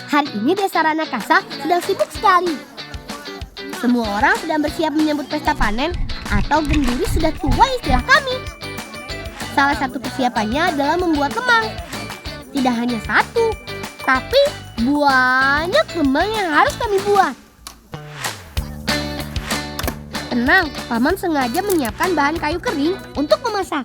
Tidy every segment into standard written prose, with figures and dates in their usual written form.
Hari ini Desa Ranakasa sedang sibuk sekali. Semua orang sedang bersiap menyambut pesta panen atau genduri sudah tua istilah kami. Salah satu persiapannya adalah membuat lemang. Tidak hanya satu, tapi banyak lemang yang harus kami buat. Tenang, Paman sengaja menyiapkan bahan kayu kering untuk memasak.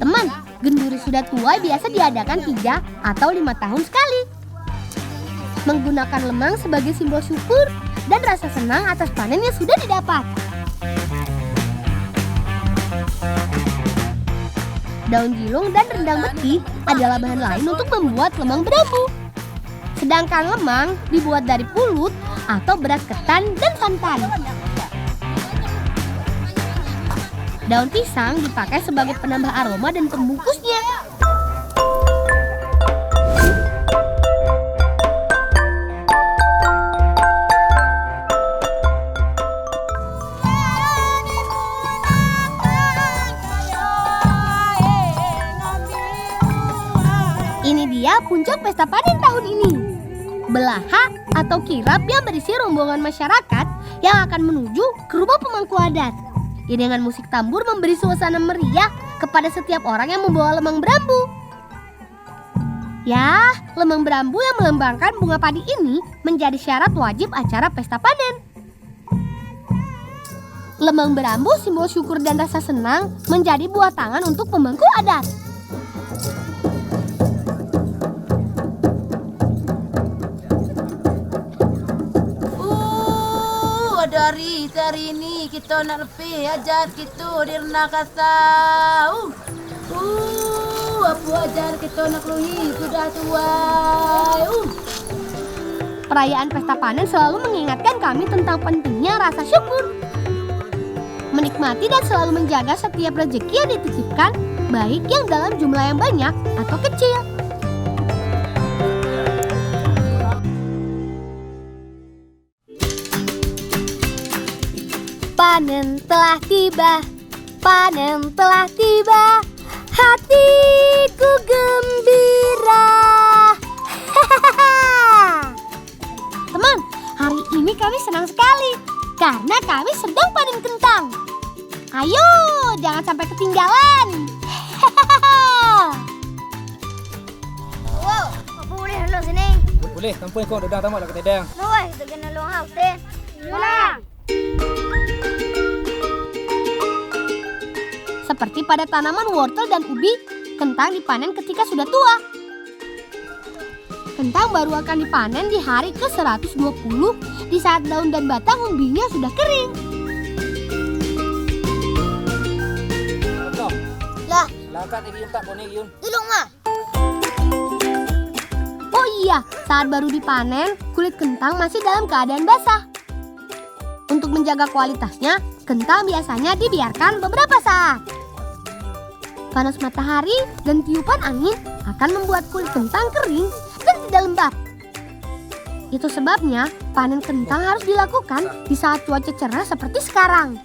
Teman, genduri sudah tua biasa diadakan 3 atau 5 tahun sekali. Menggunakan lemang sebagai simbol syukur dan rasa senang atas panen yang sudah didapat. Daun jilung dan rendang beti adalah bahan lain untuk membuat lemang berambu. Sedangkan lemang dibuat dari pulut atau beras ketan dan santan. Daun pisang dipakai sebagai penambah aroma dan pembungkusnya. Ini dia puncak pesta panen tahun ini. Belaha atau kirap yang berisi rombongan masyarakat yang akan menuju ke rumah pemangku adat. Iringan musik tambur memberi suasana meriah kepada setiap orang yang membawa lemang berambu. Ya, lemang berambu yang melambangkan bunga padi ini menjadi syarat wajib acara pesta panen. Lemang berambu simbol syukur dan rasa senang menjadi buah tangan untuk pemangku adat. Dari ini kita nak lebih ajar kita di Ranakasa. Apa ajar kita nak lui sudah tua. Perayaan pesta panen selalu mengingatkan kami tentang pentingnya rasa syukur. Menikmati dan selalu menjaga setiap rezeki yang dititipkan, baik yang dalam jumlah yang banyak atau kecil. Panen telah tiba, panen telah tiba, hatiku gembira. Teman, hari ini kami senang sekali karena kami sedang panen kentang. Ayo, jangan sampai ketinggalan. Wow, apa boleh lo sini? Boleh, kampung kau dah tamat lah ke Tedang. Noi, kita kena long house deh. Pulang. Seperti pada tanaman wortel dan ubi, kentang dipanen ketika sudah tua. Kentang baru akan dipanen di hari ke-120 di saat daun dan batang umbinya sudah kering. Lah, Lakat lagi tak boleh yun. tolong mah. Oh iya, saat baru dipanen, kulit kentang masih dalam keadaan basah. Untuk menjaga kualitasnya, kentang biasanya dibiarkan beberapa saat. Panas matahari dan tiupan angin akan membuat kulit kentang kering dan tidak lembab. Itu sebabnya panen kentang harus dilakukan di saat cuaca cerah seperti sekarang.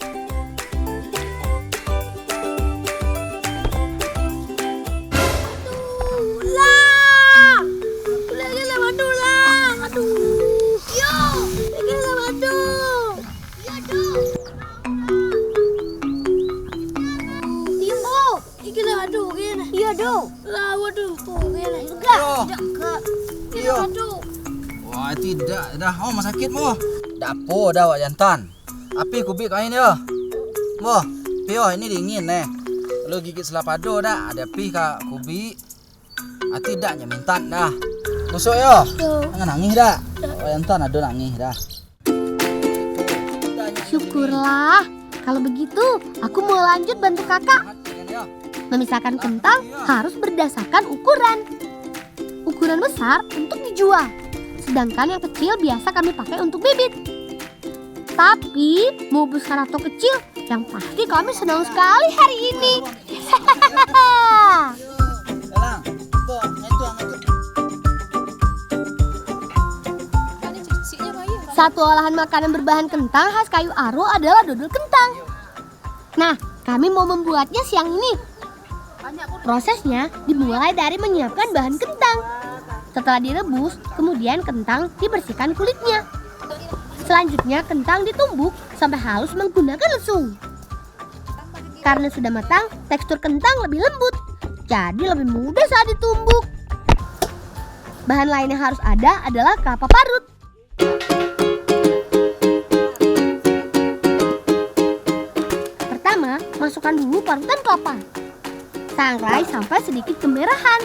Wah, tidak dah. Oh, mas sakit mo. Dapo dah wak jantan. Api kubik kain dia. Mo, pio ini dingin Kalau gigit selapado dah, ada api kak kubik. Tidaknya minta dah. Tusuk yo. Jangan nangis dah. Wak jantan ada nangis dah. Syukurlah. Kalau begitu, aku mau lanjut bantu kakak. Memisahkan kentang harus berdasarkan ukuran. Ukuran besar untuk dijual, sedangkan yang kecil biasa kami pakai untuk bibit. Tapi mau besar atau kecil, yang pasti kami senang sekali hari ini. Satu olahan makanan berbahan kentang khas kayu aro adalah dodol kentang. Nah, kami mau membuatnya siang ini. Prosesnya dimulai dari menyiapkan bahan kentang. Setelah direbus, kemudian kentang dibersihkan kulitnya. Selanjutnya kentang ditumbuk sampai halus menggunakan lesung. Karena sudah matang, tekstur kentang lebih lembut, jadi lebih mudah saat ditumbuk. Bahan lain yang harus ada adalah kelapa parut. Pertama, masukkan dulu parutan kelapa. Sangrai sampai sedikit kemerahan.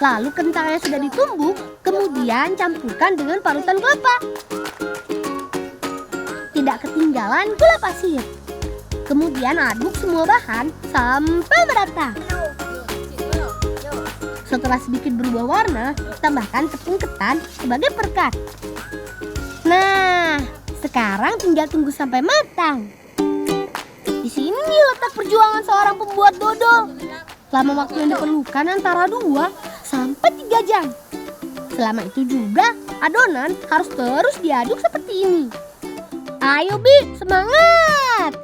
Lalu kentang yang sudah ditumbuk, kemudian campurkan dengan parutan kelapa. Tidak ketinggalan gula pasir. Kemudian aduk semua bahan sampai merata. Setelah sedikit berubah warna, tambahkan tepung ketan sebagai perekat. Nah, sekarang tinggal tunggu sampai matang. Di sini nih letak perjuangan seorang pembuat dodol. Lama waktu yang diperlukan antara 2 sampai 3 jam. Selama itu juga adonan harus terus diaduk seperti ini. Ayo Bi, semangat!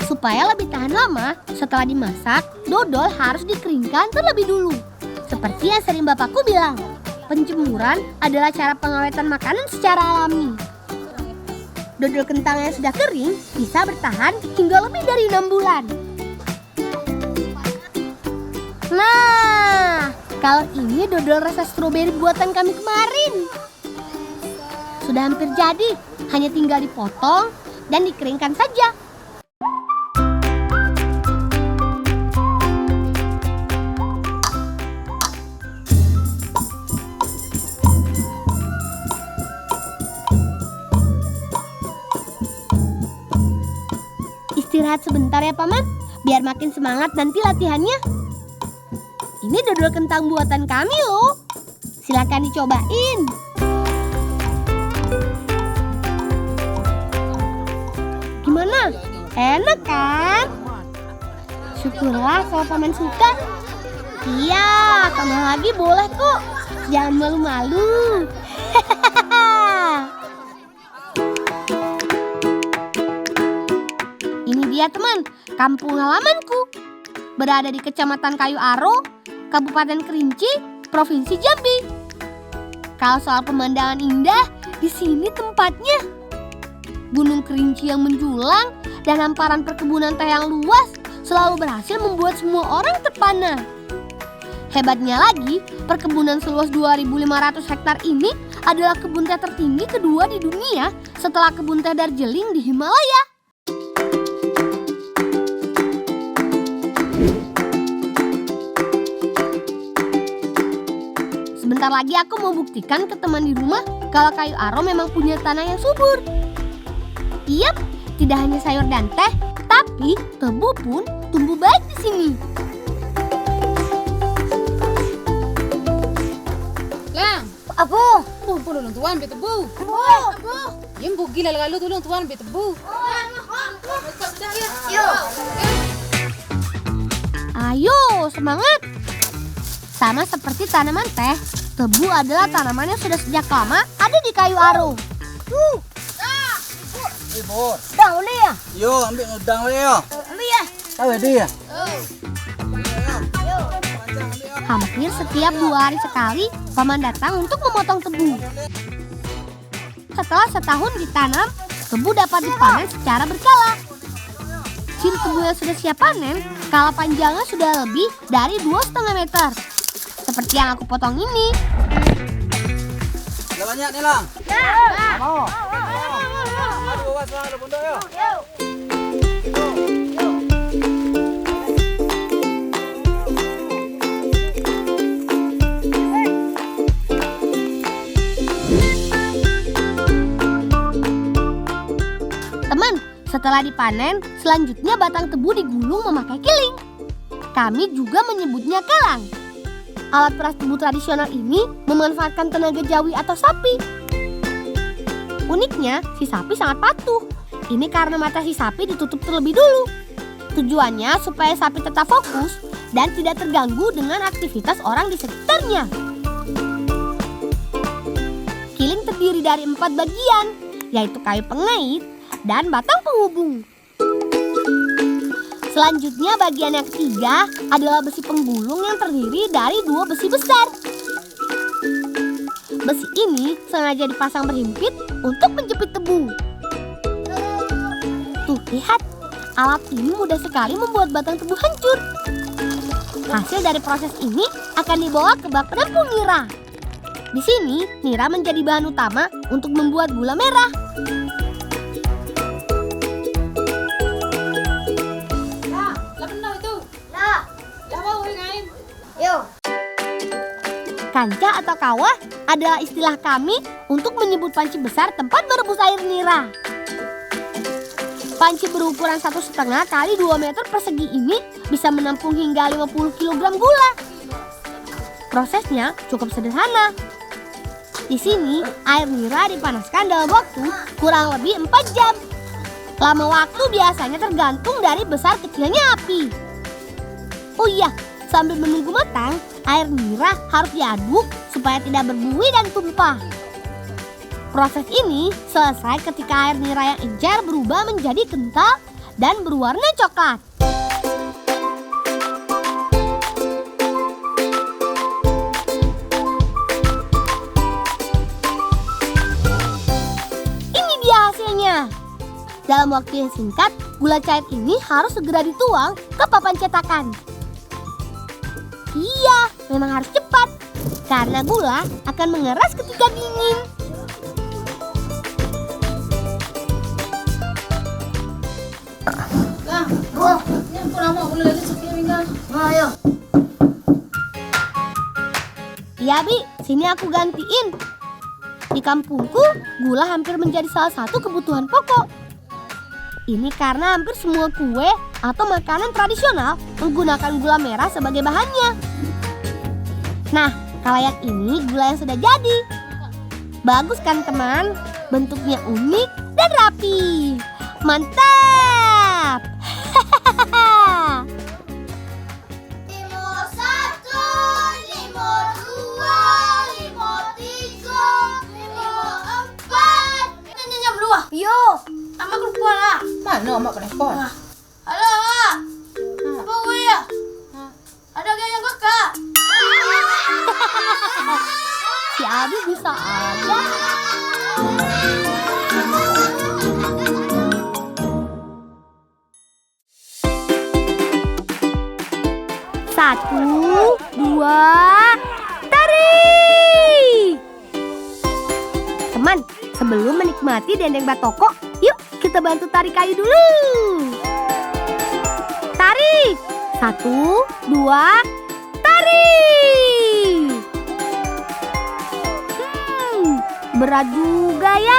Supaya lebih tahan lama, setelah dimasak, dodol harus dikeringkan terlebih dulu. Seperti yang sering bapakku bilang, penjemuran adalah cara pengawetan makanan secara alami. Dodol kentang yang sudah kering bisa bertahan hingga lebih dari 6 bulan. Nah, kalau ini dodol rasa stroberi buatan kami kemarin. Sudah hampir jadi, hanya tinggal dipotong dan dikeringkan saja. Istirahat sebentar ya Paman, biar makin semangat nanti latihannya. Ini dodol kentang buatan kami loh. Silakan dicobain. Gimana? Enak kan? Syukurlah kalau Paman suka. Iya, tambah lagi boleh kok. Jangan malu-malu. Ini dia teman, kampung halamanku. Berada di Kecamatan Kayu Aro, Kabupaten Kerinci, Provinsi Jambi. Kalau soal pemandangan indah, di sini tempatnya. Gunung Kerinci yang menjulang dan hamparan perkebunan teh yang luas selalu berhasil membuat semua orang terpana. Hebatnya lagi, perkebunan seluas 2.500 hektar ini adalah kebun teh tertinggi kedua di dunia setelah kebun teh Darjeeling di Himalaya. Sebentar lagi aku mau buktikan ke teman di rumah kalau Kayu Aro memang punya tanah yang subur. Yap, tidak hanya sayur dan teh, tapi tebu pun tumbuh baik di sini. Lang, Apo? tulong tuan betebu. Apo? Yem bugi lalu tulong tuan betebu. Yuk. Ayo, semangat! Sama seperti tanaman teh, tebu adalah tanaman yang sudah sejak lama ada di Kayu Aro. Bor. Dah boleh ya? Yo, ambil ngedang we yo. Ambil ya. Tahu dia? Hampir setiap 2 hari sekali, Paman datang untuk memotong tebu. Setelah setahun ditanam, tebu dapat dipanen secara berkala. Ciri tebu yang sudah siap panen, kala panjangnya sudah lebih dari 2,5 meter. Seperti yang aku potong ini. Udah banyak nih Lang. Mau. Aduh, awas Lang, ada bundok yo. Teman, setelah dipanen, selanjutnya batang tebu digulung memakai kiling. Kami juga menyebutnya kalang. Alat peras tebu tradisional ini memanfaatkan tenaga jawi atau sapi. Uniknya, si sapi sangat patuh. Ini karena mata si sapi ditutup terlebih dulu. Tujuannya supaya sapi tetap fokus dan tidak terganggu dengan aktivitas orang di sekitarnya. Kiling terdiri dari 4 bagian, yaitu kayu pengait dan batang penghubung. Selanjutnya bagian yang ketiga adalah besi penggulung yang terdiri dari 2 besi besar. Besi ini sengaja dipasang berhimpit untuk menjepit tebu. Tuh, lihat. Alat ini mudah sekali membuat batang tebu hancur. Hasil dari proses ini akan dibawa ke bak penampung nira. Di sini, nira menjadi bahan utama untuk membuat gula merah. Yuk. Kanca atau kawah adalah istilah kami untuk menyebut panci besar tempat merebus air nira. Panci berukuran 1,5 kali 2 meter persegi ini bisa menampung hingga 50 kg gula. Prosesnya cukup sederhana. Di sini air nira dipanaskan dalam waktu kurang lebih 4 jam. Lama waktu biasanya tergantung dari besar kecilnya api. Oh iya, sambil menunggu matang, air nira harus diaduk supaya tidak berbuih dan tumpah. Proses ini selesai ketika air nira yang encer berubah menjadi kental dan berwarna coklat. Ini dia hasilnya. Dalam waktu yang singkat, gula cair ini harus segera dituang ke papan cetakan. Iya, memang harus cepat karena gula akan mengeras ketika dingin. Ayo. Iya, Bi, sini aku gantiin. Di kampungku, gula hampir menjadi salah satu kebutuhan pokok. Ini karena hampir semua kue atau makanan tradisional menggunakan gula merah sebagai bahannya. Nah, kalau yang ini gula yang sudah jadi. Bagus kan, teman? Bentuknya unik dan rapi. Mantap! Limo 1, limo 2, limo 3, limo 4. Ini jam 2. Yo, sama keluar lah. Mana mak kena sekolah? Halo, Mak. Apa gue ya? Ada gayang kakak. Si Abi bisa aja. Satu, dua, tarik! Teman, sebelum menikmati dendeng batoko, yuk kita bantu tarik kayu dulu. Tarik! Satu, dua, tarik! Berat juga ya.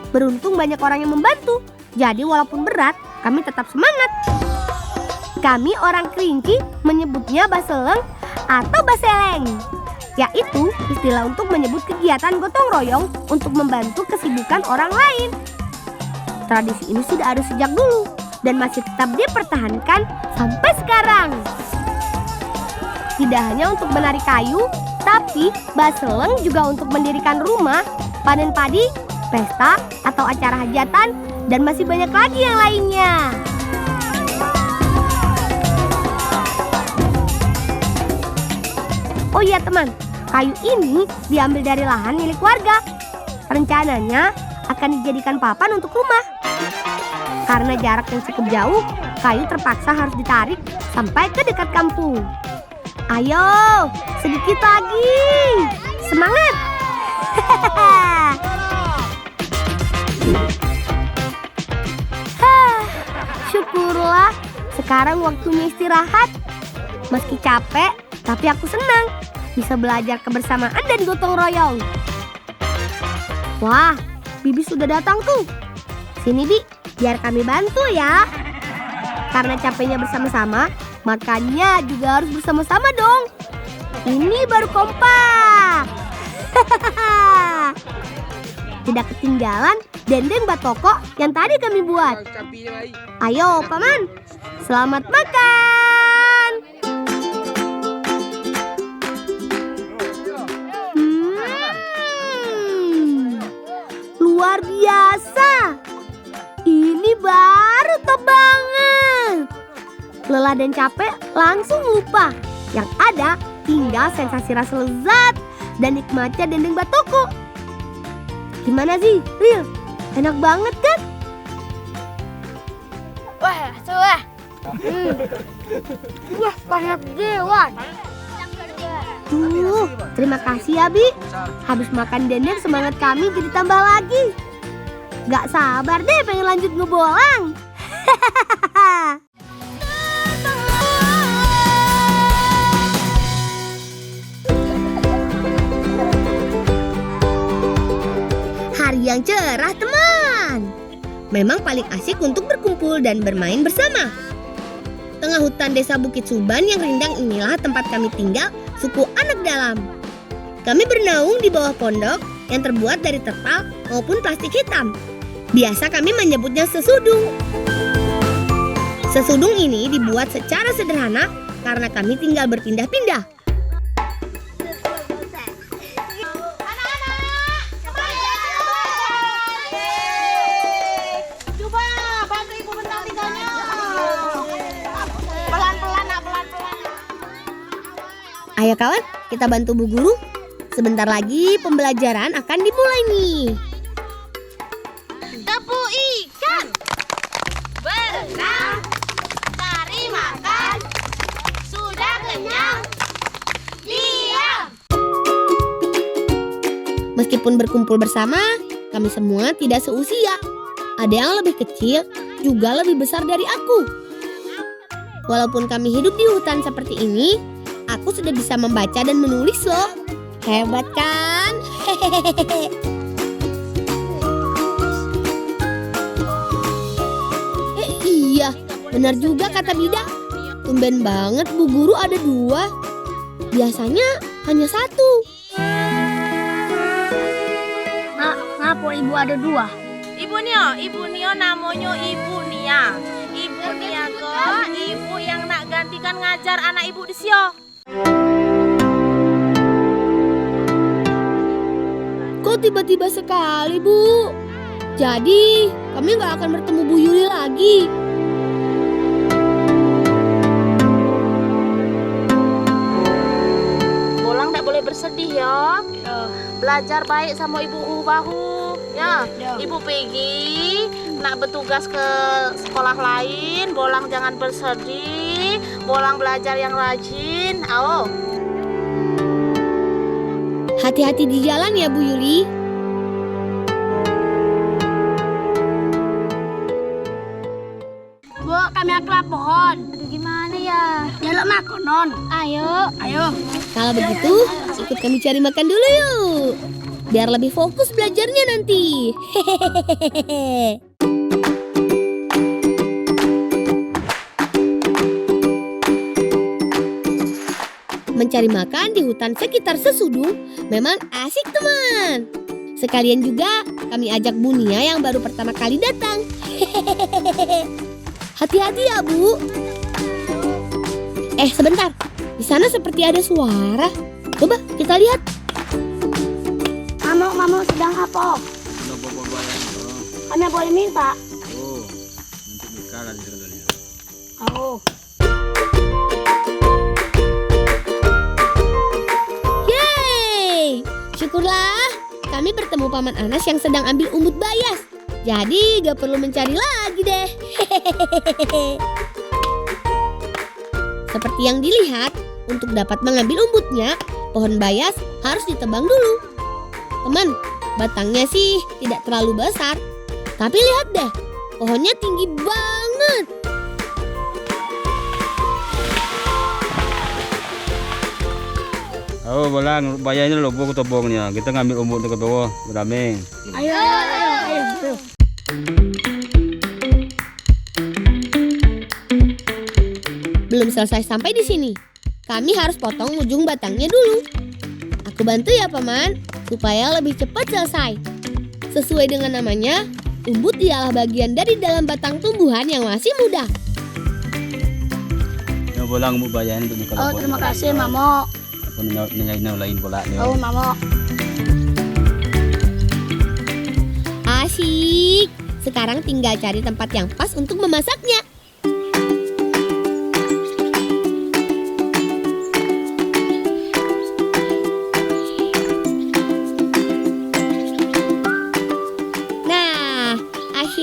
Beruntung banyak orang yang membantu. Jadi walaupun berat, kami tetap semangat. Kami orang Kerinci menyebutnya baseleng atau baseleng, yaitu istilah untuk menyebut kegiatan gotong royong untuk membantu kesibukan orang lain. Tradisi ini sudah ada sejak dulu dan masih tetap dipertahankan sampai sekarang. Tidak hanya untuk menari kayu, tapi baseleng juga untuk mendirikan rumah, panen padi, pesta, atau acara hajatan, dan masih banyak lagi yang lainnya. Oh iya teman, kayu ini diambil dari lahan milik warga. Rencananya akan dijadikan papan untuk rumah. Karena jarak yang cukup jauh, kayu terpaksa harus ditarik sampai ke dekat kampung. Ayo, sedikit lagi. Semangat! Syukurlah, sekarang waktunya istirahat. Meski capek, tapi aku senang bisa belajar kebersamaan dan gotong royong. Wah, Bibi sudah datang tuh. Sini Bi, biar kami bantu ya. Karena capeknya bersama-sama, makanya juga harus bersama-sama dong. Ini baru kompak. Tidak ketinggalan dendeng batoko yang tadi kami buat. Ayo Paman, selamat makan. Luar biasa. Ini baru lelah dan capek langsung lupa. Yang ada tinggal sensasi rasa lezat dan nikmatnya dendeng batuku. Gimana sih, Ril? Enak banget kan? Wah, suah. Wah, banyak dewan. Terima kasih ya, Bi. Habis makan dendeng semangat kami jadi tambah lagi. Gak sabar deh pengen lanjut ngebolang. Hari yang cerah, teman. Memang paling asik untuk berkumpul dan bermain bersama. Tengah hutan desa Bukit Suban yang rindang inilah tempat kami tinggal, suku Anak Dalam. Kami bernaung di bawah pondok yang terbuat dari terpal maupun plastik hitam. Biasa kami menyebutnya sesudung. Sesudung ini dibuat secara sederhana karena kami tinggal berpindah-pindah. Ayo kawan, kita bantu Bu Guru. Sebentar lagi pembelajaran akan dimulai nih. Tepung ikan. Berenang. Cari makan. Sudah kenyang. Diam. Meskipun berkumpul bersama, kami semua tidak seusia. Ada yang lebih kecil, juga lebih besar dari aku. Walaupun kami hidup di hutan seperti ini, aku sudah bisa membaca dan menulis loh. Hebat kan? Hehehe. Iya, benar juga kata Bida. Tumben banget Bu Guru ada 2. Biasanya hanya 1. Nak, ngapa Ibu ada 2? Ibu Nio namanya Ibu Nia. Ibu Nia kok ibu yang nak gantikan ngajar anak ibu di sio. Kok tiba-tiba sekali, Bu? Jadi, kami nggak akan bertemu Bu Yuli lagi. Bolang tak boleh bersedih ya. Belajar baik sama ibu bahu ya. Ibu pergi nak bertugas ke sekolah lain. Bolang jangan bersedih. Bolang belajar yang rajin. Ayo. Hati-hati di jalan ya, Bu Yuli. Bu, kami aklap pohon. Aduh, gimana ya? Jaluk makan non. Ayo. Kalau begitu, ikut kami cari makan dulu yuk. Biar lebih fokus belajarnya nanti. Hehehe. Mencari makan di hutan sekitar Sesudung memang asik, teman. Sekalian juga kami ajak Bu Nia yang baru pertama kali datang. Hati-hati ya, Bu. Sebentar. Di sana seperti ada suara. Coba kita lihat. Mamo sedang apa? Kami boleh minta. Oh, untuk bikalan sebenarnya. Oh. Yeay! Syukurlah kami bertemu Paman Anas yang sedang ambil umbut bayas. Jadi gak perlu mencari lagi deh. Seperti yang dilihat, untuk dapat mengambil umbutnya, pohon bayas harus ditebang dulu. Teman, batangnya sih tidak terlalu besar. Tapi lihat deh, pohonnya tinggi banget. Oh, bolang, bayarnya lo buku tobongnya. Kita ngambil umbut ke bawah, beraming. Ayo. Belum selesai sampai di sini. Kami harus potong ujung batangnya dulu. Aku bantu ya, Paman, supaya lebih cepat selesai. Sesuai dengan namanya, umbut ialah bagian dari dalam batang tumbuhan yang masih muda. Ya, bolang, umbut bayarnya untuk kalau Oh, terima kasih, Mamo. Aku nanya lain bola nih. Oh, Mamo. Asyik. Sekarang tinggal cari tempat yang pas untuk memasaknya.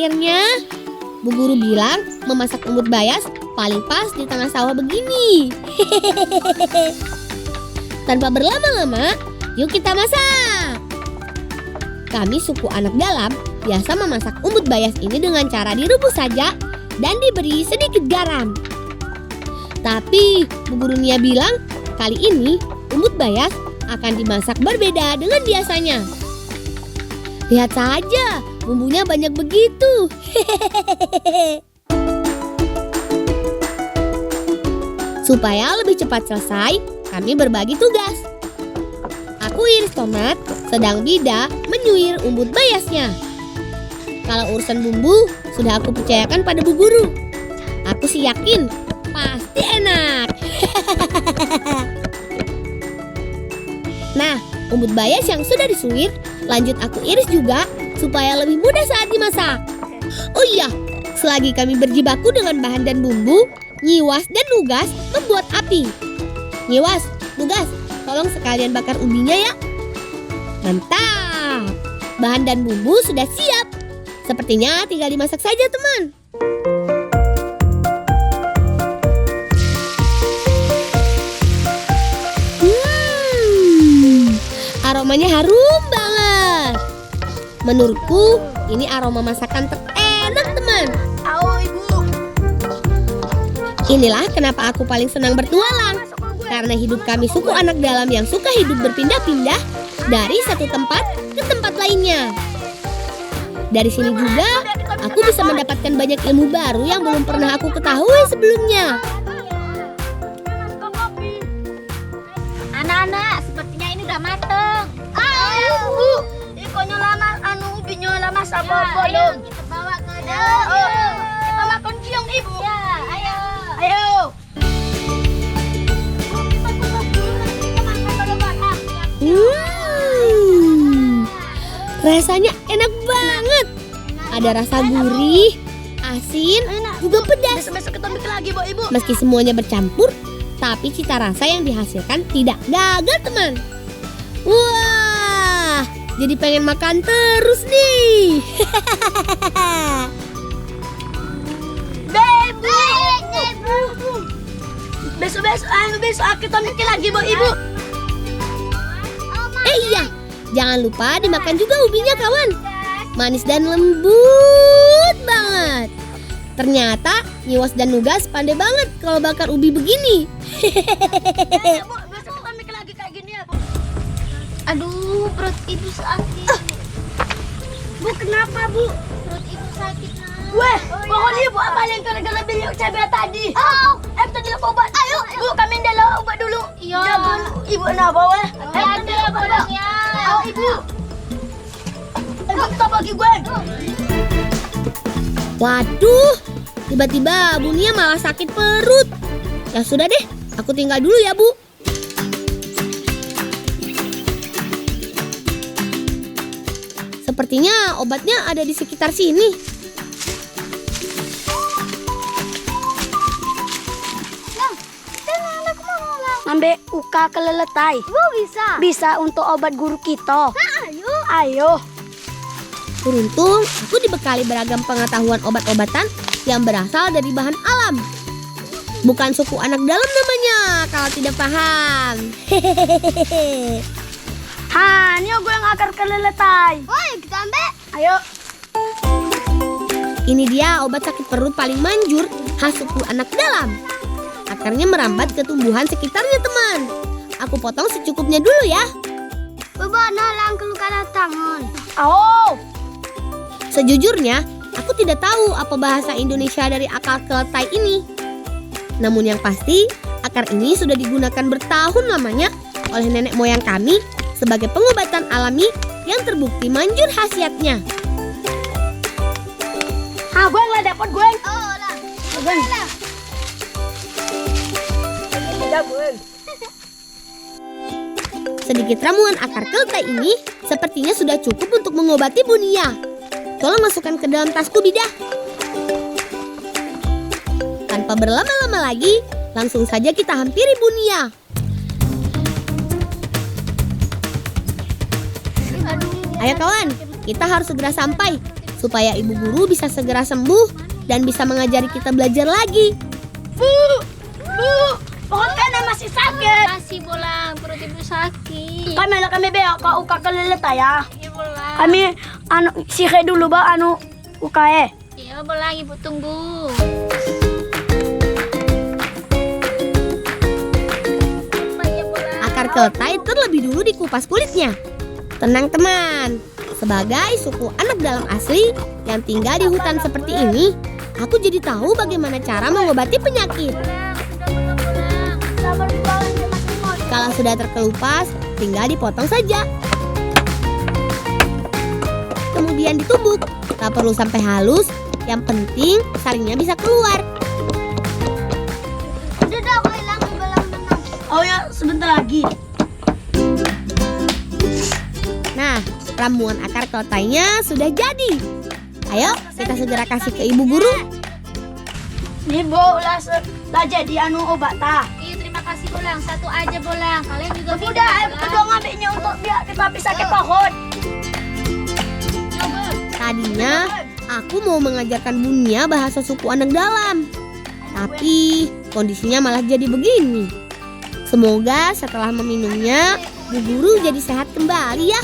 akhirnya Bu Guru bilang memasak umbut bayas paling pas di tengah sawah begini. Tanpa berlama-lama, yuk kita masak. Kami suku anak dalam biasa memasak umbut bayas ini dengan cara direbus saja dan diberi sedikit garam. Tapi Bu Guru Nia bilang kali ini umbut bayas akan dimasak berbeda dengan biasanya. Lihat saja, bumbunya banyak begitu. Supaya lebih cepat selesai, kami berbagi tugas. Aku iris tomat, sedang Bida menyuir umbut bayasnya. Kalau urusan bumbu, sudah aku percayakan pada Bu Guru. Aku sih yakin, pasti enak. Nah, umbut bayas yang sudah disuir, lanjut aku iris juga supaya lebih mudah saat dimasak. Oh iya, selagi kami berjibaku dengan bahan dan bumbu, Nyiwas dan Nugas membuat api. Nyiwas, Nugas, tolong sekalian bakar ubinya ya. Mantap, bahan dan bumbu sudah siap. Sepertinya tinggal dimasak saja, teman. Aromanya harum banget. Menurutku ini aroma masakan terenak, teman. Inilah kenapa aku paling senang bertualang. Karena hidup kami suku anak dalam yang suka hidup berpindah-pindah dari satu tempat ke tempat lainnya. Dari sini juga aku bisa mendapatkan banyak ilmu baru yang belum pernah aku ketahui sebelumnya. Anak-anak, sepertinya ini udah mateng. Ayo, Bu. Ikonnya lama, ubinya lama apa-apa loh. Kita bawa ke dalam. Kita makan siang, Ibu. Ya, ayo. Ayo. Rasanya enak banget. Ada rasa gurih, asin, juga pedas. Besok kita bikin lagi, Bu, Ibu. Meski semuanya bercampur, tapi cita rasa yang dihasilkan tidak gagal, teman. Wah, jadi pengen makan terus nih. Besok kita bikin lagi, Bu, Ibu. Iya, jangan lupa dimakan juga ubinya, kawan. Manis dan lembut banget. Ternyata Nyiwas dan Nugas pandai banget kalau bakar ubi begini. Bu, besok kita bikin lagi kayak gini ya, Bu. Aduh, perut Ibu sakit. Bu, kenapa, Bu? Perut Ibu sakit, Nak. Weh, pokoknya Ibu apalin gara-gara beli cabai tadi. Kita jalan obat. Ayo, Bu, kami dalam obat dulu. Iya. Jangan Ibu kenapa, weh? Hati ya, bodongnya. Ayo, Ibu. Ayo, kita bagi gue. Waduh, tiba-tiba Bu Nia malah sakit perut. Ya sudah deh, aku tinggal dulu ya, Bu. Sepertinya obatnya ada di sekitar sini. Ambil uka keleletai. Bu, bisa. Bisa untuk obat guru kita. Ayo. Beruntung aku dibekali beragam pengetahuan obat-obatan yang berasal dari bahan alam. Bukan suku anak dalam namanya kalau tidak paham. Hehehe. Ini gue yang akar keleletai. Woi, kita ambil. Ayo. Ini dia obat sakit perut paling manjur khas suku anak dalam. Akarnya merambat ke tumbuhan sekitarnya, teman. Aku potong secukupnya dulu ya. Bagaimana langkah tangan? Sejujurnya, aku tidak tahu apa bahasa Indonesia dari akar keletai ini. Namun yang pasti, akar ini sudah digunakan bertahun lamanya oleh nenek moyang kami sebagai pengobatan alami yang terbukti manjur khasiatnya. Gue nggak dapat gue. Gue. Sedikit ramuan akar keletai ini sepertinya sudah cukup untuk mengobati Bu Nia. Tolong masukkan ke dalam tasku, Bida. Tanpa berlama-lama lagi, langsung saja kita hampiri Bu Nia. Ayo kawan, kita harus segera sampai supaya ibu guru bisa segera sembuh dan bisa mengajari kita belajar lagi. Bu, pohon pena masih sakit. Masih bolang, perut ibu sakit. Kami beok ke uka keleleta ya. Iya bolang. Kami sihe dulu ba ukae. Iya bolang, ibu tunggu. Akar ketai terlebih dulu dikupas kulitnya. Tenang teman, sebagai suku anak dalam asli yang tinggal di hutan seperti ini, aku jadi tahu bagaimana cara mengobati penyakit. Kalau sudah terkelupas, tinggal dipotong saja. Kemudian ditumbuk, tak perlu sampai halus, yang penting saringnya bisa keluar. Oh ya, sebentar lagi. Nah, ramuan akar ketainya sudah jadi. Ayo, kita segera kasih ke ibu guru. Nih Bu, lah jadi obat ta. Iya terima kasih bolang, satu aja bolang. Kalian juga Udah, kedua ngambilnya untuk biar kita bisa ke pohon. Tadinya, aku mau mengajarkan Bunia bahasa suku anak dalam. Tapi, kondisinya malah jadi begini. Semoga setelah meminumnya, Bu Guru jadi sehat kembali ya.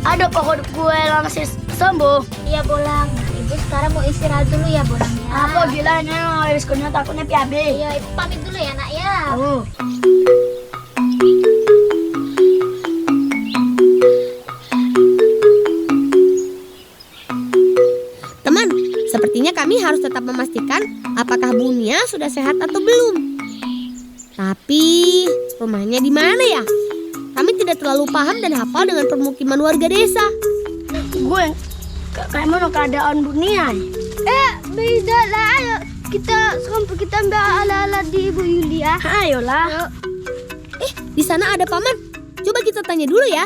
Ada pohon gue langsung sembuh. Iya bolang. Ibu sekarang mau istirahat dulu ya bolang ya. Apa gilanya? Risikonya takutnya PAB. Iya ibu pamit dulu ya nak ya. Oh. Teman, sepertinya kami harus tetap memastikan apakah Bunia sudah sehat atau belum. Tapi, rumahnya di mana ya? Kami tidak terlalu paham dan hafal dengan permukiman warga desa. Gue kayak mana keadaan dunia? Beda lah. Ayo kita ambil ala-ala di Ibu Yulia. Ayolah. Di sana ada paman. Coba kita tanya dulu ya.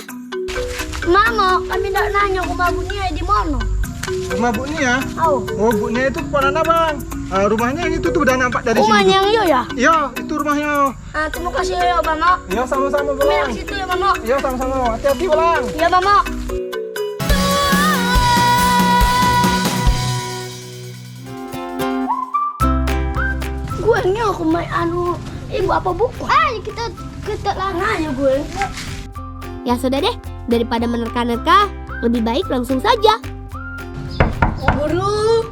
Mama, kami tidak nanya rumah dunia di mana. Rumah Bu Nia? Oh. Oh, Bu Nia itu keponakan abang. Rumahnya yang itu tuh udah nampak dari Rumahnya sini. yang iyo ya? Iya, itu rumahnya. Terima kasih ya Mama. Iya, sama-sama, Kami Bang. yang situ ya Mama. Iya, sama-sama. Hati-hati, Bang. Ya Mama. Gue ini rumah ibu apa buku? Ayo kita lah. Nanya gue. Ya sudah deh, daripada menerka-nerka, lebih baik langsung saja. Guru.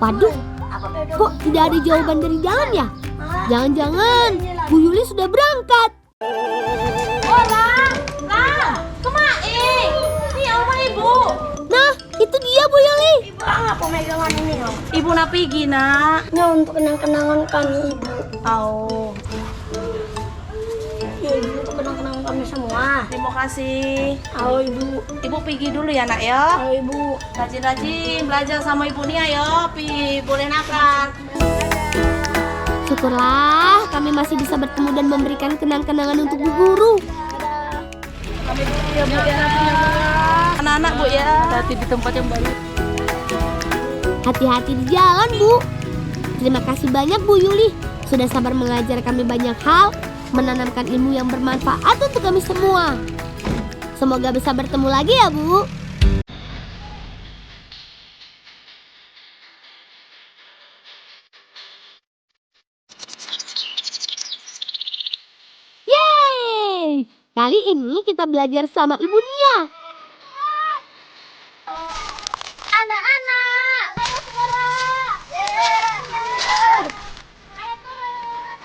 Waduh, kok tidak ada jawaban dari dalam ya? Jangan-jangan Bu Yuli sudah berangkat. Ini oma ibu. Nah, itu dia Bu Yuli. Ibu apa megangan ini loh? Ibu nak pergi nak. Ya untuk kenang-kenangan kami ibu. Oh, Ya ibu untuk kenang-kenangan kami semua. terima kasih. Oh ibu. Ibu pergi dulu ya nak ya. Oh ibu. Rajin-rajin belajar sama ibu Nia ya. Boleh nakal. Syukurlah kami masih bisa bertemu dan memberikan kenang-kenangan untuk Bu Guru. Anak-anak Bu ya. Hati di tempat yang baru. Hati-hati di jalan, Bu. Terima kasih banyak Bu Yuli. Sudah sabar mengajar kami banyak hal, menanamkan ilmu yang bermanfaat untuk kami semua. Semoga bisa bertemu lagi ya, Bu. Yeay! Kali ini kita belajar sama Ibu Nia.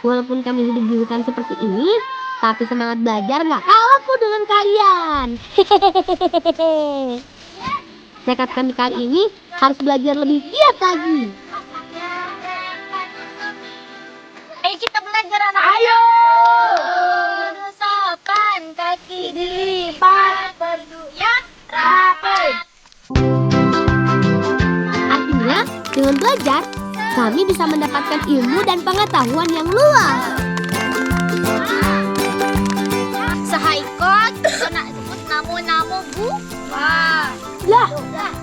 Walaupun kami hidup di hutan seperti ini, tapi semangat belajar nggak kalah kok dengan kalian. Hehehe. Tekad kami kali ini harus belajar lebih giat lagi. Ayo kita belajar anak. Ayo. Sopan kaki dilipat berdua rapat. Artinya, dengan belajar, kami bisa mendapatkan ilmu dan pengetahuan yang luas. Sahaikot, kau nak sebut nama-nama Bu? Wah, Lah,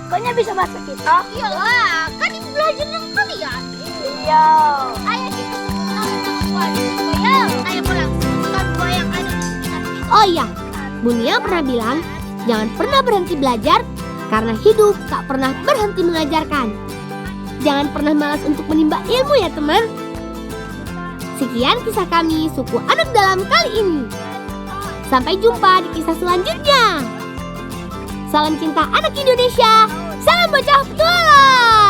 kayaknya bisa bahasa kita. iyalah, kan ibu belajar dengan kalian. Iya. Ayo kita sebut nama-nama buah di situ ya. Ayo pulang, sebutkan buah yang ada di sekitar kita. Oh iya, Bunia pernah bilang, jangan pernah berhenti belajar karena hidup tak pernah berhenti mengajarkan. Jangan pernah malas untuk menimba ilmu ya teman. Sekian kisah kami suku anak dalam kali ini. Sampai jumpa di kisah selanjutnya. Salam cinta anak Indonesia. Salam bocah petualang.